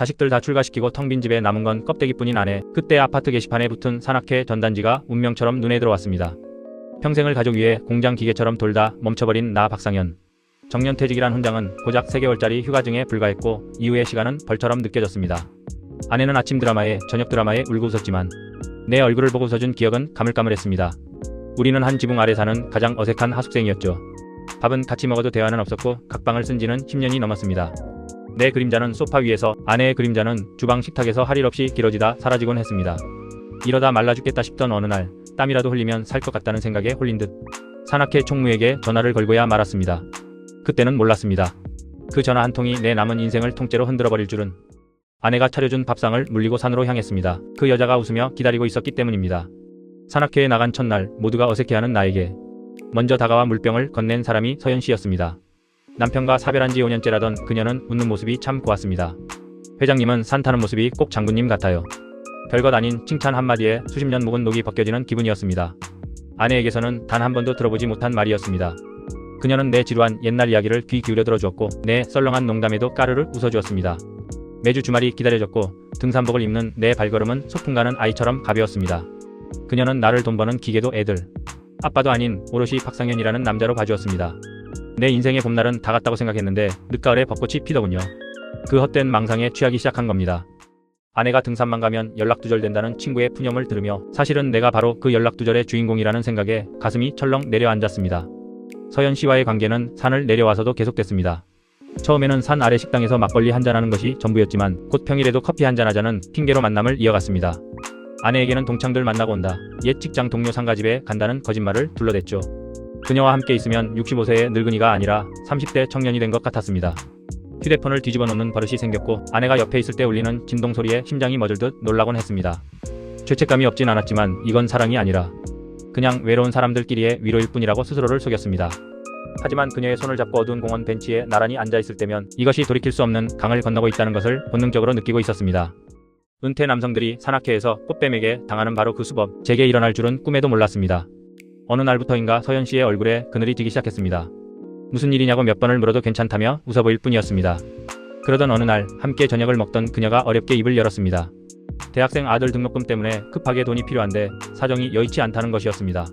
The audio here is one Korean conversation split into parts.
자식들 다 출가시키고 텅 빈 집에 남은 건 껍데기뿐인 아내. 그때 아파트 게시판에 붙은 산악회 전단지가 운명처럼 눈에 들어왔습니다. 평생을 가족 위에 공장 기계처럼 돌다 멈춰버린 나 박상현. 정년퇴직이란 훈장은 고작 3개월짜리 휴가증에 불과했고 이후의 시간은 벌처럼 느껴졌습니다. 아내는 아침 드라마에 저녁 드라마에 울고 웃었지만 내 얼굴을 보고 웃어준 기억은 가물가물했습니다. 우리는 한 지붕 아래 사는 가장 어색한 하숙생이었죠. 밥은 같이 먹어도 대화는 없었고 각방을 쓴 지는 10년이 넘었습니다. 내 그림자는 소파 위에서, 아내의 그림자는 주방 식탁에서 할 일 없이 길어지다 사라지곤 했습니다. 이러다 말라 죽겠다 싶던 어느 날 땀이라도 흘리면 살 것 같다는 생각에 홀린 듯 산악회 총무에게 전화를 걸고야 말았습니다. 그때는 몰랐습니다. 그 전화 한 통이 내 남은 인생을 통째로 흔들어버릴 줄은. 아내가 차려준 밥상을 물리고 산으로 향했습니다. 그 여자가 웃으며 기다리고 있었기 때문입니다. 산악회에 나간 첫날 모두가 어색해하는 나에게 먼저 다가와 물병을 건넨 사람이 서연 씨였습니다. 남편과 사별한 지 5년째라던 그녀는 웃는 모습이 참 고왔습니다. 회장님은 산 타는 모습이 꼭 장군님 같아요. 별것 아닌 칭찬 한마디에 수십 년 묵은 녹이 벗겨지는 기분이었습니다. 아내에게서는 단 한 번도 들어보지 못한 말이었습니다. 그녀는 내 지루한 옛날 이야기를 귀 기울여 들어주었고 내 썰렁한 농담에도 까르르 웃어주었습니다. 매주 주말이 기다려졌고 등산복을 입는 내 발걸음은 소풍 가는 아이처럼 가벼웠습니다. 그녀는 나를 돈 버는 기계도 애들, 아빠도 아닌 오롯이 박상현이라는 남자로 봐주었습니다. 내 인생의 봄날은 다 갔다고 생각했는데 늦가을에 벚꽃이 피더군요. 그 헛된 망상에 취하기 시작한 겁니다. 아내가 등산만 가면 연락두절된다는 친구의 푸념을 들으며 사실은 내가 바로 그 연락두절의 주인공이라는 생각에 가슴이 철렁 내려앉았습니다. 서연 씨와의 관계는 산을 내려와서도 계속됐습니다. 처음에는 산 아래 식당에서 막걸리 한잔하는 것이 전부였지만 곧 평일에도 커피 한잔하자는 핑계로 만남을 이어갔습니다. 아내에게는 동창들 만나고 온다, 옛 직장 동료 상가집에 간다는 거짓말을 둘러댔죠. 그녀와 함께 있으면 65세의 늙은이가 아니라 30대 청년이 된 것 같았습니다. 휴대폰을 뒤집어 놓는 버릇이 생겼고 아내가 옆에 있을 때 울리는 진동 소리에 심장이 멎을 듯 놀라곤 했습니다. 죄책감이 없진 않았지만 이건 사랑이 아니라 그냥 외로운 사람들끼리의 위로일 뿐이라고 스스로를 속였습니다. 하지만 그녀의 손을 잡고 어두운 공원 벤치에 나란히 앉아있을 때면 이것이 돌이킬 수 없는 강을 건너고 있다는 것을 본능적으로 느끼고 있었습니다. 은퇴 남성들이 산악회에서 꽃뱀에게 당하는 바로 그 수법, 제게 일어날 줄은 꿈에도 몰랐습니다. 어느 날부터인가 서연 씨의 얼굴에 그늘이 지기 시작했습니다. 무슨 일이냐고 몇 번을 물어도 괜찮다며 웃어 보일 뿐이었습니다. 그러던 어느 날 함께 저녁을 먹던 그녀가 어렵게 입을 열었습니다. 대학생 아들 등록금 때문에 급하게 돈이 필요한데 사정이 여의치 않다는 것이었습니다.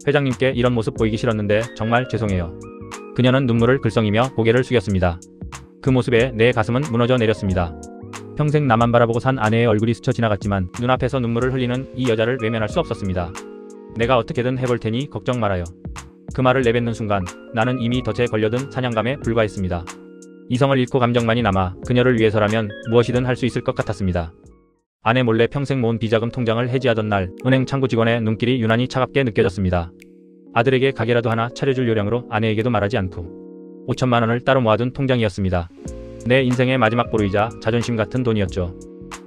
회장님께 이런 모습 보이기 싫었는데 정말 죄송해요. 그녀는 눈물을 글썽이며 고개를 숙였습니다. 그 모습에 내 가슴은 무너져 내렸습니다. 평생 나만 바라보고 산 아내의 얼굴이 스쳐 지나갔지만 눈앞에서 눈물을 흘리는 이 여자를 외면할 수 없었습니다. 내가 어떻게든 해볼 테니 걱정 말아요. 그 말을 내뱉는 순간 나는 이미 덫에 걸려든 사냥감에 불과했습니다. 이성을 잃고 감정만이 남아 그녀를 위해서라면 무엇이든 할 수 있을 것 같았습니다. 아내 몰래 평생 모은 비자금 통장을 해지하던 날 은행 창구 직원의 눈길이 유난히 차갑게 느껴졌습니다. 아들에게 가게라도 하나 차려줄 요량으로 아내에게도 말하지 않고 5천만 원을 따로 모아둔 통장이었습니다. 내 인생의 마지막 보루이자 자존심 같은 돈이었죠.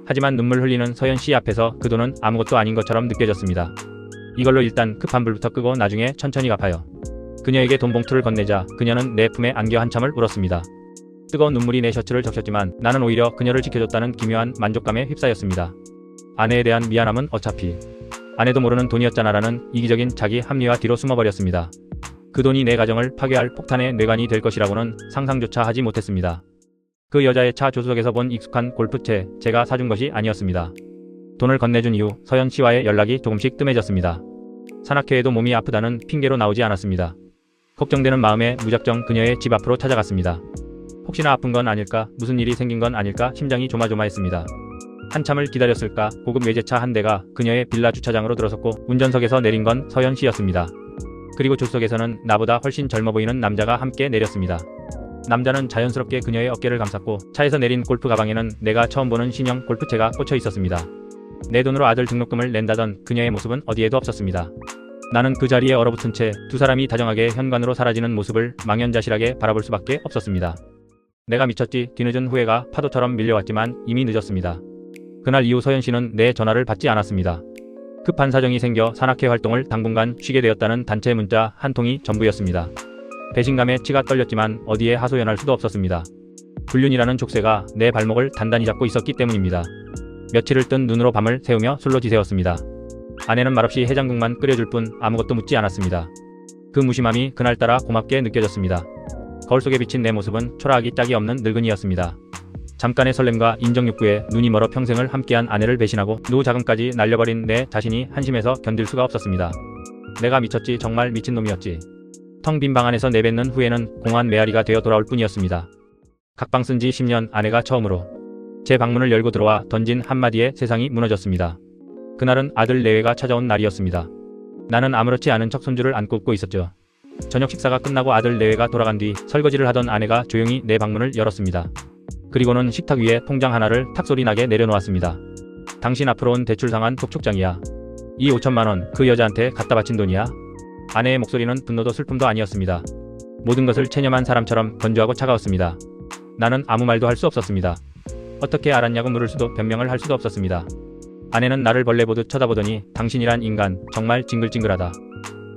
하지만 눈물 흘리는 서연 씨 앞에서 그 돈은 아무것도 아닌 것처럼 느껴졌습니다. 이걸로 일단 급한 불부터 끄고 나중에 천천히 갚아요. 그녀에게 돈 봉투를 건네자 그녀는 내 품에 안겨 한참을 울었습니다. 뜨거운 눈물이 내 셔츠를 적셨지만 나는 오히려 그녀를 지켜줬다는 기묘한 만족감에 휩싸였습니다. 아내에 대한 미안함은 어차피 아내도 모르는 돈이었잖아라는 이기적인 자기 합리화 뒤로 숨어버렸습니다. 그 돈이 내 가정을 파괴할 폭탄의 뇌관이 될 것이라고는 상상조차 하지 못했습니다. 그 여자의 차 조수석에서 본 익숙한 골프채, 제가 사준 것이 아니었습니다. 돈을 건네준 이후 서연 씨와의 연락이 조금씩 뜸해졌습니다. 산악회에도 몸이 아프다는 핑계로 나오지 않았습니다. 걱정되는 마음에 무작정 그녀의 집 앞으로 찾아갔습니다. 혹시나 아픈 건 아닐까, 무슨 일이 생긴 건 아닐까 심장이 조마조마했습니다. 한참을 기다렸을까 고급 외제차 한 대가 그녀의 빌라 주차장으로 들어섰고 운전석에서 내린 건 서연 씨였습니다. 그리고 조수석에서는 나보다 훨씬 젊어 보이는 남자가 함께 내렸습니다. 남자는 자연스럽게 그녀의 어깨를 감쌌고 차에서 내린 골프 가방에는 내가 처음 보는 신형 골프채가 꽂혀 있었습니다. 내 돈으로 아들 등록금을 낸다던 그녀의 모습은 어디에도 없었습니다. 나는 그 자리에 얼어붙은 채 두 사람이 다정하게 현관으로 사라지는 모습을 망연자실하게 바라볼 수밖에 없었습니다. 내가 미쳤지. 뒤늦은 후회가 파도처럼 밀려왔지만 이미 늦었습니다. 그날 이후 서연 씨는 내 전화를 받지 않았습니다. 급한 사정이 생겨 산악회 활동을 당분간 쉬게 되었다는 단체 문자 한 통이 전부였습니다. 배신감에 치가 떨렸지만 어디에 하소연할 수도 없었습니다. 불륜이라는 족쇄가 내 발목을 단단히 잡고 있었기 때문입니다. 며칠을 뜬 눈으로 밤을 새우며 술로 지새웠습니다. 아내는 말없이 해장국만 끓여줄 뿐 아무것도 묻지 않았습니다. 그 무심함이 그날따라 고맙게 느껴졌습니다. 거울 속에 비친 내 모습은 초라하기 짝이 없는 늙은이였습니다. 잠깐의 설렘과 인정욕구에 눈이 멀어 평생을 함께한 아내를 배신하고 노자금까지 날려버린 내 자신이 한심해서 견딜 수가 없었습니다. 내가 미쳤지, 정말 미친놈이었지. 텅 빈 방 안에서 내뱉는 후회는 공한 메아리가 되어 돌아올 뿐이었습니다. 각방 쓴 지 10년 아내가 처음으로 제 방문을 열고 들어와 던진 한마디에 세상이 무너졌습니다. 그날은 아들 내외가 찾아온 날이었습니다. 나는 아무렇지 않은 척 손주를 안고 웃고 있었죠. 저녁 식사가 끝나고 아들 내외가 돌아간 뒤 설거지를 하던 아내가 조용히 내 방문을 열었습니다. 그리고는 식탁 위에 통장 하나를 탁소리 나게 내려놓았습니다. 당신 앞으로 온 대출 상한 독촉장이야. 이 5천만 원 그 여자한테 갖다 바친 돈이야. 아내의 목소리는 분노도 슬픔도 아니었습니다. 모든 것을 체념한 사람처럼 건조하고 차가웠습니다. 나는 아무 말도 할 수 없었습니다. 어떻게 알았냐고 물을 수도 변명을 할 수도 없었습니다. 아내는 나를 벌레 보듯 쳐다보더니 당신이란 인간 정말 징글징글하다.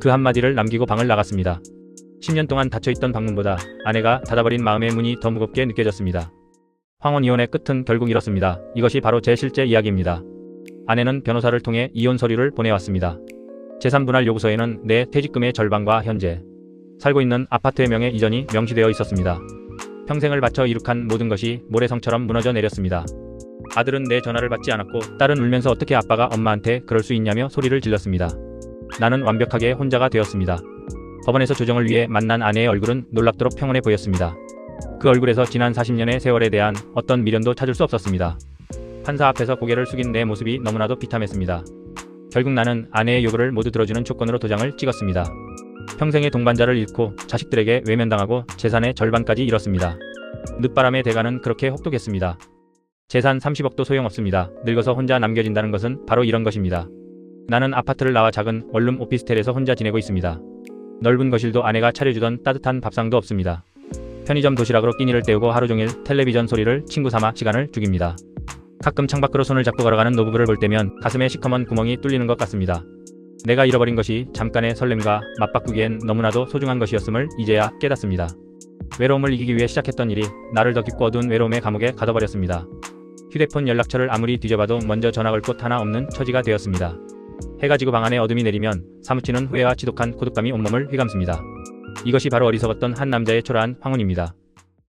그 한마디를 남기고 방을 나갔습니다. 10년 동안 닫혀있던 방문보다 아내가 닫아버린 마음의 문이 더 무겁게 느껴졌습니다. 황혼 이혼의 끝은 결국 이렇습니다. 이것이 바로 제 실제 이야기입니다. 아내는 변호사를 통해 이혼 서류를 보내왔습니다. 재산 분할 요구서에는 내 퇴직금의 절반과 현재 살고 있는 아파트의 명의 이전이 명시되어 있었습니다. 평생을 바쳐 이룩한 모든 것이 모래성처럼 무너져 내렸습니다. 아들은 내 전화를 받지 않았고 딸은 울면서 어떻게 아빠가 엄마한테 그럴 수 있냐며 소리를 질렀습니다. 나는 완벽하게 혼자가 되었습니다. 법원에서 조정을 위해 만난 아내의 얼굴은 놀랍도록 평온해 보였습니다. 그 얼굴에서 지난 40년의 세월에 대한 어떤 미련도 찾을 수 없었습니다. 판사 앞에서 고개를 숙인 내 모습이 너무나도 비참했습니다. 결국 나는 아내의 요구를 모두 들어주는 조건으로 도장을 찍었습니다. 평생의 동반자를 잃고 자식들에게 외면당하고 재산의 절반까지 잃었습니다. 늦바람의 대가는 그렇게 혹독했습니다. 재산 30억도 소용없습니다. 늙어서 혼자 남겨진다는 것은 바로 이런 것입니다. 나는 아파트를 나와 작은 원룸 오피스텔에서 혼자 지내고 있습니다. 넓은 거실도 아내가 차려주던 따뜻한 밥상도 없습니다. 편의점 도시락으로 끼니를 때우고 하루 종일 텔레비전 소리를 친구 삼아 시간을 죽입니다. 가끔 창밖으로 손을 잡고 걸어가는 노부부를 볼 때면 가슴에 시커먼 구멍이 뚫리는 것 같습니다. 내가 잃어버린 것이 잠깐의 설렘과 맞바꾸기엔 너무나도 소중한 것이었음을 이제야 깨닫습니다. 외로움을 이기기 위해 시작했던 일이 나를 더 깊고 어두운 외로움의 감옥에 가둬버렸습니다. 휴대폰 연락처를 아무리 뒤져봐도 먼저 전화 걸 곳 하나 없는 처지가 되었습니다. 해가 지고 방 안에 어둠이 내리면 사무치는 후회와 지독한 고독감이 온몸을 휘감습니다. 이것이 바로 어리석었던 한 남자의 초라한 황혼입니다.